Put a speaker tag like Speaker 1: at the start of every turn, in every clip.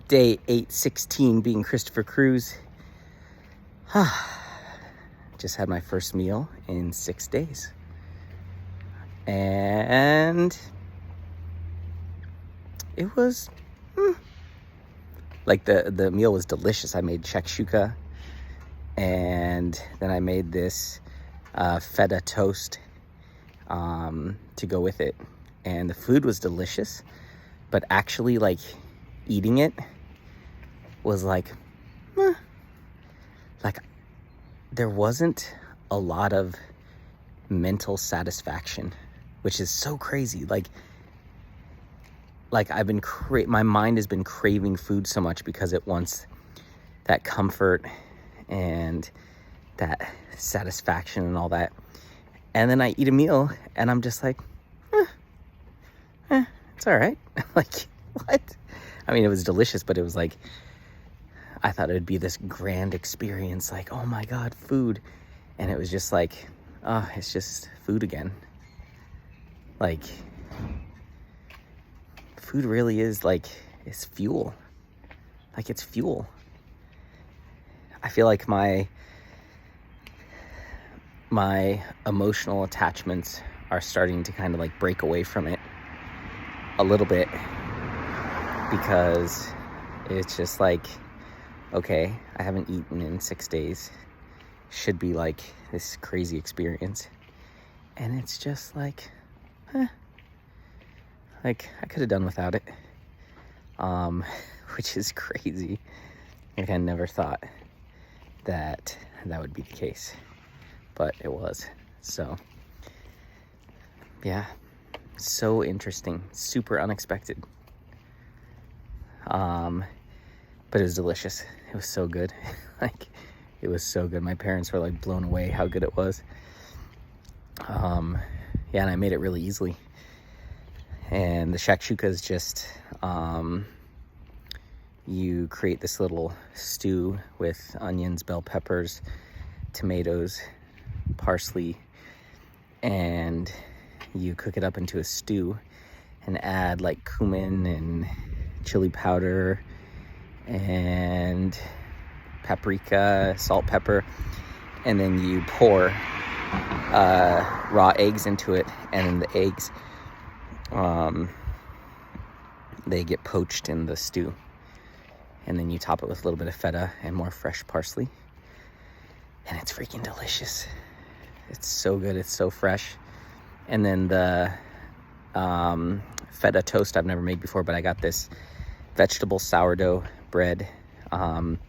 Speaker 1: Day 816 being Christopher Cruz. Just had my first meal in 6 days. And it was, like the meal was delicious. I made shakshuka, and then I made this feta toast to go with it. And the food was delicious, but actually like eating it was like there wasn't a lot of mental satisfaction, which is so crazy. Like I've been my mind has been craving food so much because it wants that comfort and that satisfaction and all that. And then I eat a meal and I'm just like, it's all right. Like, what? I mean, it was delicious, but it was like, I thought it would be this grand experience, like, oh my God, food. And it was just like, oh, it's just food again. Like, food really is like, it's fuel. Like, it's fuel. I feel like my emotional attachments are starting to kind of like break away from it a little bit, because it's just like, okay, I haven't eaten in 6 days. Should be like this crazy experience. And it's just like, like I could have done without it. Which is crazy. Like, I never thought that would be the case, but it was. So yeah, so interesting, super unexpected. But it was delicious. It was so good. Like, it was so good. My parents were like blown away how good it was. Yeah, and I made it really easily. And the shakshuka is just, you create this little stew with onions, bell peppers, tomatoes, parsley, and you cook it up into a stew and add like cumin and chili powder and paprika, salt, pepper, and then you pour raw eggs into it, and then the eggs, they get poached in the stew, and then you top it with a little bit of feta and more fresh parsley, and it's freaking delicious. It's so good. It's so fresh. And then the feta toast I've never made before, but I got this vegetable sourdough bread, and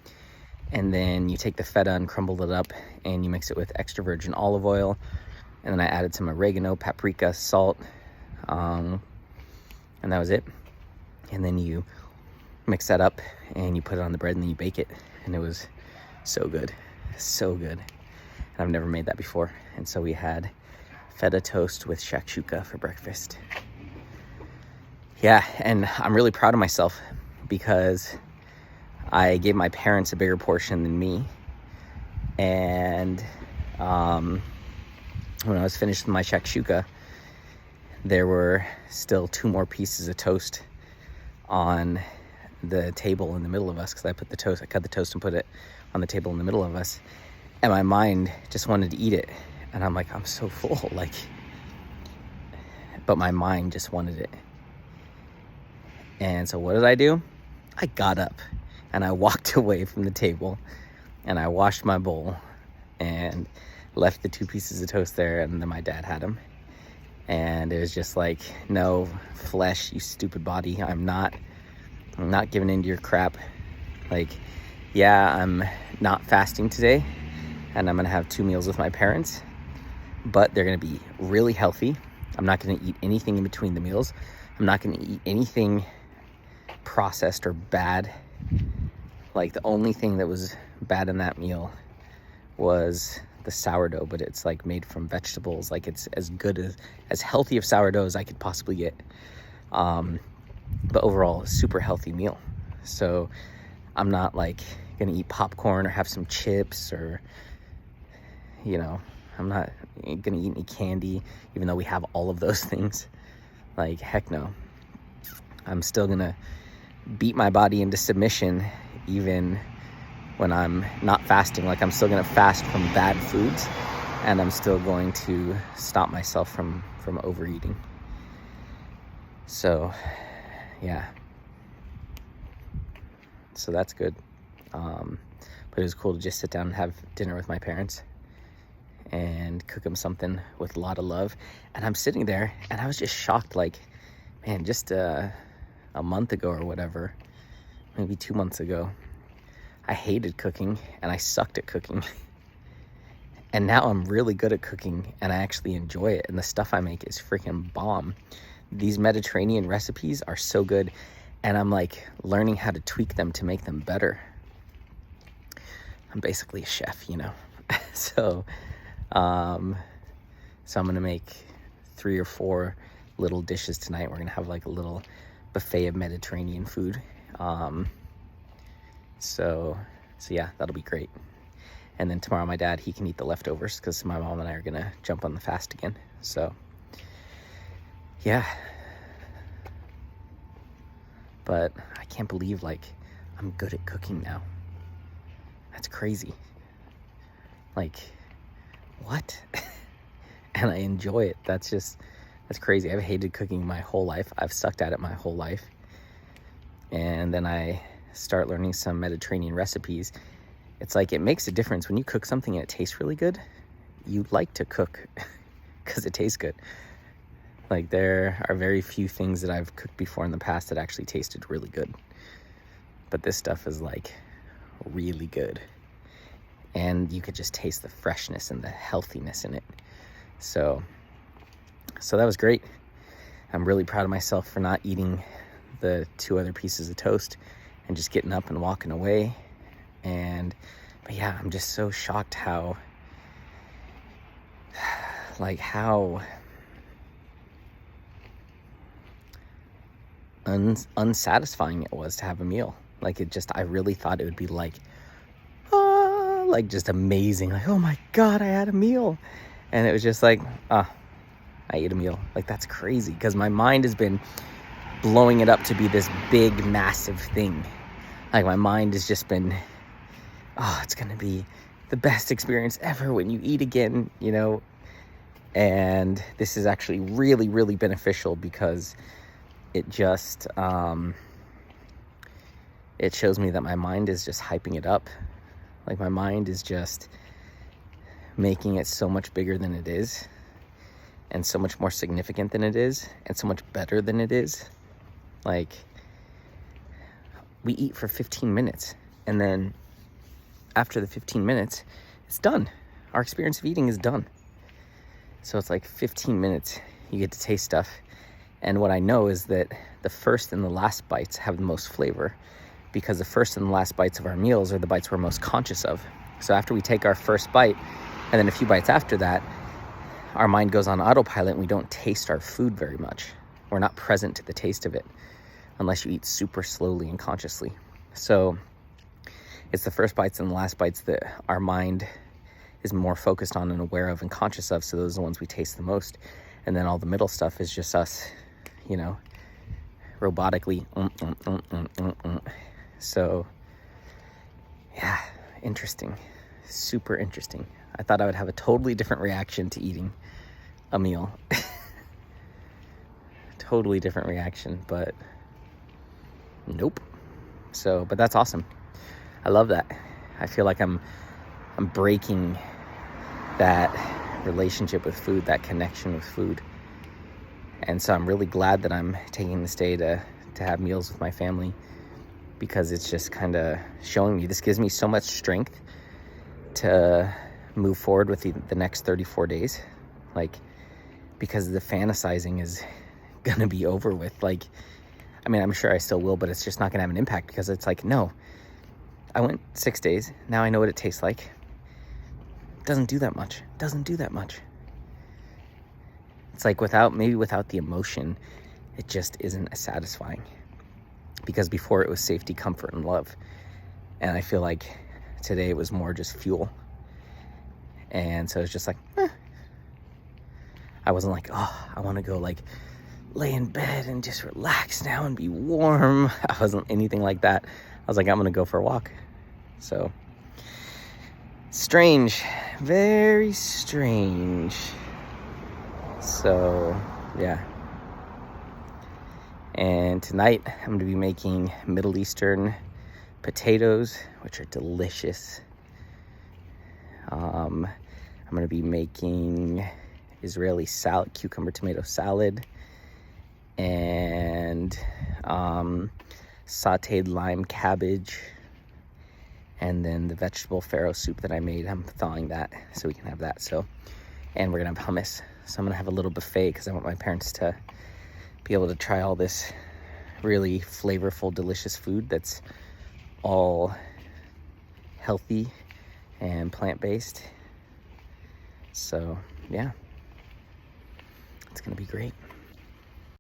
Speaker 1: then you take the feta and crumble it up, and you mix it with extra virgin olive oil, and then I added some oregano, paprika, salt, and that was it. And then you mix that up and you put it on the bread, and then you bake it, and it was so good, so good. And I've never made that before, and so we had feta toast with shakshuka for breakfast. Yeah, and I'm really proud of myself because I gave my parents a bigger portion than me. And when I was finished with my shakshuka, there were still 2 more pieces of toast on the table in the middle of us, because I cut the toast and put it on the table in the middle of us. And my mind just wanted to eat it. And I'm like, I'm so full, like, but my mind just wanted it. And so what did I do? I got up and I walked away from the table, and I washed my bowl and left the 2 pieces of toast there, and then my dad had them. And it was just like, no, flesh, you stupid body. I'm not giving into your crap. Like, yeah, I'm not fasting today, and I'm gonna have 2 meals with my parents, but they're gonna be really healthy. I'm not gonna eat anything in between the meals. I'm not gonna eat anything processed or bad. Like, the only thing that was bad in that meal was the sourdough, but it's like made from vegetables. Like, it's as healthy of sourdough as I could possibly get. But overall, a super healthy meal. So I'm not like gonna eat popcorn or have some chips, or, you know, I'm not gonna eat any candy, even though we have all of those things. Like, heck no. I'm still gonna beat my body into submission even when I'm not fasting. Like, I'm still gonna fast from bad foods, and I'm still going to stop myself from overeating. So yeah, so that's good. But it was cool to just sit down and have dinner with my parents and cook them something with a lot of love. And I'm sitting there and I was just shocked, like, man, just a month ago or whatever, maybe 2 months ago, I hated cooking and I sucked at cooking. And now I'm really good at cooking and I actually enjoy it. And the stuff I make is freaking bomb. These Mediterranean recipes are so good. And I'm like learning how to tweak them to make them better. I'm basically a chef, you know. So I'm gonna make 3 or 4 little dishes tonight. We're gonna have like a little buffet of Mediterranean food. So yeah, that'll be great. And then tomorrow my dad, he can eat the leftovers because my mom and I are gonna jump on the fast again. So yeah. But I can't believe, like, I'm good at cooking now. That's crazy. Like, what? And I enjoy it. That's crazy. I've hated cooking my whole life. I've sucked at it my whole life. And then I start learning some Mediterranean recipes. It's like, it makes a difference when you cook something and it tastes really good. You like to cook because it tastes good. Like, there are very few things that I've cooked before in the past that actually tasted really good. But this stuff is like really good. And you could just taste the freshness and the healthiness in it. So that was great. I'm really proud of myself for not eating the 2 other pieces of toast and just getting up and walking away. But yeah, I'm just so shocked how unsatisfying it was to have a meal. Like, I really thought it would be like just amazing. Like, oh my God, I had a meal. And it was just like, I ate a meal. Like, that's crazy because my mind has been blowing it up to be this big, massive thing. Like, my mind has just been, it's going to be the best experience ever when you eat again, you know? And this is actually really, really beneficial because it just, it shows me that my mind is just hyping it up. Like, my mind is just making it so much bigger than it is, and so much more significant than it is, and so much better than it is. Like, we eat for 15 minutes, and then after the 15 minutes, it's done. Our experience of eating is done. So it's like 15 minutes, you get to taste stuff. And what I know is that the first and the last bites have the most flavor, because the first and the last bites of our meals are the bites we're most conscious of. So after we take our first bite, and then a few bites after that, our mind goes on autopilot and we don't taste our food very much. We're not present to the taste of it unless you eat super slowly and consciously. So it's the first bites and the last bites that our mind is more focused on and aware of and conscious of. So those are the ones we taste the most. And then all the middle stuff is just us, you know, robotically. So yeah, interesting. Super interesting. I thought I would have a totally different reaction to eating a meal. Totally different reaction, but nope. So, but that's awesome. I love that. I feel like I'm breaking that relationship with food, that connection with food. And so I'm really glad that I'm taking this day to have meals with my family, because it's just kind of showing me, this gives me so much strength to move forward with the next 34 days. Like, because the fantasizing is going to be over with. Like, I mean, I'm sure I still will, but it's just not going to have an impact, because it's like, no, I went 6 days. Now I know what it tastes like. Doesn't do that much. It's like without the emotion, it just isn't as satisfying. Because before it was safety, comfort, and love. And I feel like today it was more just fuel. And so it's just like, I wasn't like, I want to go like lay in bed and just relax now and be warm. I wasn't anything like that. I was like, I'm gonna go for a walk. So strange, very strange. So yeah. And tonight I'm gonna be making Middle Eastern potatoes, which are delicious. I'm gonna be making Israeli salad, cucumber tomato salad, and sauteed lime cabbage, and then the vegetable farro soup that I made. I'm thawing that so we can have that. So, and we're gonna have hummus. So I'm gonna have a little buffet because I want my parents to be able to try all this really flavorful, delicious food that's all healthy and plant-based. So yeah, it's gonna be great.